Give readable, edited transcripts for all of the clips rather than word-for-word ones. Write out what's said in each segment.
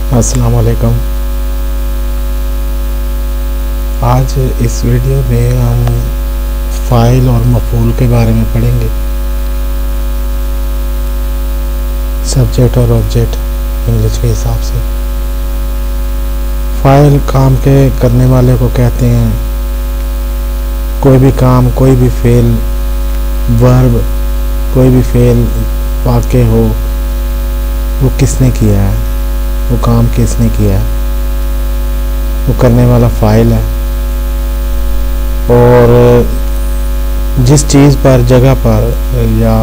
السلام علیکم۔ آج اس ویڈیو میں ہم فاعل اور مفعول کے بارے میں پڑھیں گے۔ سبجیکٹ اور آبجیکٹ انگلش کے حساب سے۔ فاعل کام کے کرنے والے کو کہتے ہیں۔ کوئی بھی کام، کوئی بھی فعل، ورب، کوئی بھی فعل واقع ہو، وہ کس نے کیا ہے، وہ کام کس نے کیا ہے، وہ کرنے والا فاعل ہے۔ اور جس چیز پر، جگہ پر یا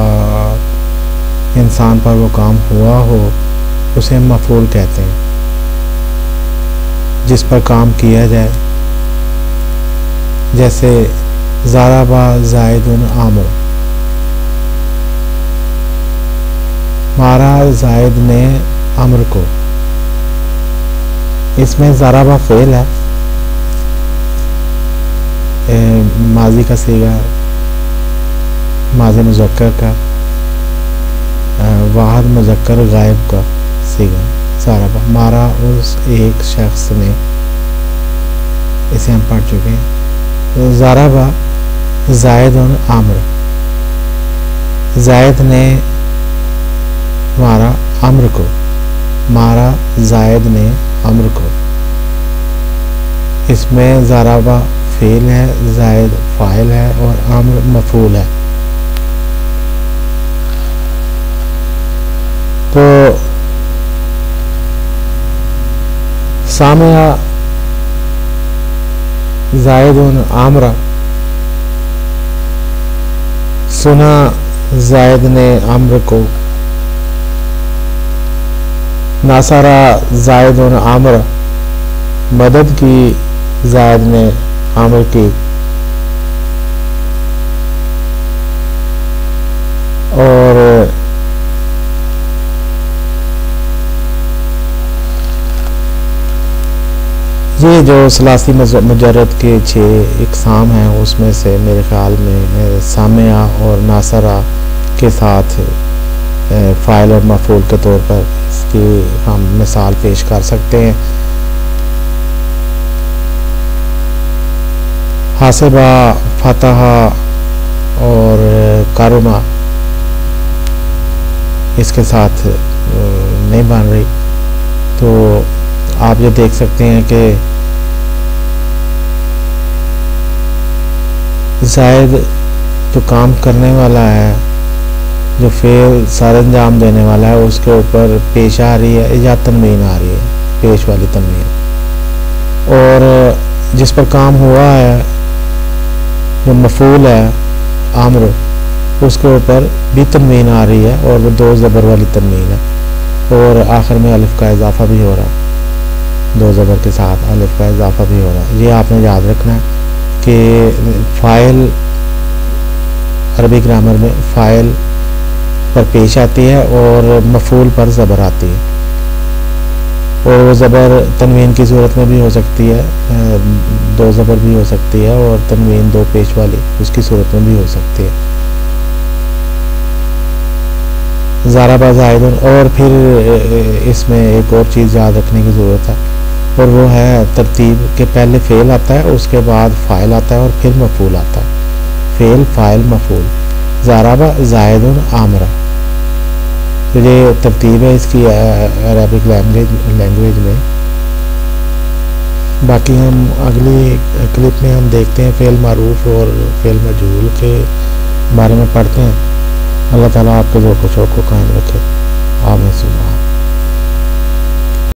انسان پر وہ کام ہوا ہو اسے ہم مفعول کہتے ہیں۔ جس پر کام کیا جائے، جیسے ضرب زید عامر، مارا زید نے عمر کو۔ اس میں ضرب فعل ہے، ماضی کا صیغہ، ماضی مذکر کا، واحد مذکر غائب کا صیغہ ضرب۔ مارا اس ایک شخص نے، اسے ہم پڑھ چکے ہیں۔ ضرب زید عامر، زید نے مارا عمر کو، مارا زید نے عمر کو۔ اس میں ضرب فعل ہے، زید فاعل ہے اور عمر مفعول ہے۔ تو سامع زید عامر، سنا زید نے عمر کو۔ ناصر زید عامر، مدد کی زید نے عامر کی۔ اور یہ جو ثلاثی مجرد کے 6 اقسام ہیں، اس میں سے میرے خیال میں سامعہ اور ناصرہ کے ساتھ فاعل اور مفعول کے طور پر اس کی ہم مثال پیش کر سکتے ہیں۔ حاسبہ، فتح اور کارما اس کے ساتھ نہیں بن رہی، تو آپ یہ دیکھ سکتے ہیں کہ زائد جو کام کرنے والا ہے، جو فعل سر انجام دینے والا ہے، اس کے اوپر پیش آ رہی ہے یا تنوین آ رہی ہے، پیش والی تنوین۔ اور جس پر کام ہوا ہے، جو مفعول ہے عامر، اس کے اوپر بھی تنوین آ رہی ہے اور وہ 2 زبر والی تنوین ہے، اور آخر میں الف کا اضافہ بھی ہو رہا ہے، 2 زبر کے ساتھ الف کا اضافہ بھی ہو رہا ہے۔ یہ آپ نے یاد رکھنا ہے کہ فاعل عربی گرامر میں فاعل پر پیش آتی ہے اور مفعول پر زبر آتی ہے، اور وہ زبر تنوین کی صورت میں بھی ہو سکتی ہے، 2 زبر بھی ہو سکتی ہے، اور تنوین 2 پیش والی اس کی صورت میں بھی ہو سکتی ہے۔ ضرب زید، اور پھر اس میں ایک اور چیز یاد رکھنے کی ضرورت ہے، اور وہ ہے ترتیب کہ پہلے فعل آتا ہے، اس کے بعد فاعل آتا ہے اور پھر مفعول آتا ہے۔ فعل، فاعل، مفعول۔ ضرب زید عامر، یہ ترتیب ہے اس کی عربک لینگویج میں۔ باقی ہم اگلی کلپ میں ہم دیکھتے ہیں فعل معروف اور فعل مجہول کے بارے میں پڑھتے ہیں۔ اللہ تعالیٰ آپ کے ذوق و شوق کو قائم رکھے۔ آمین۔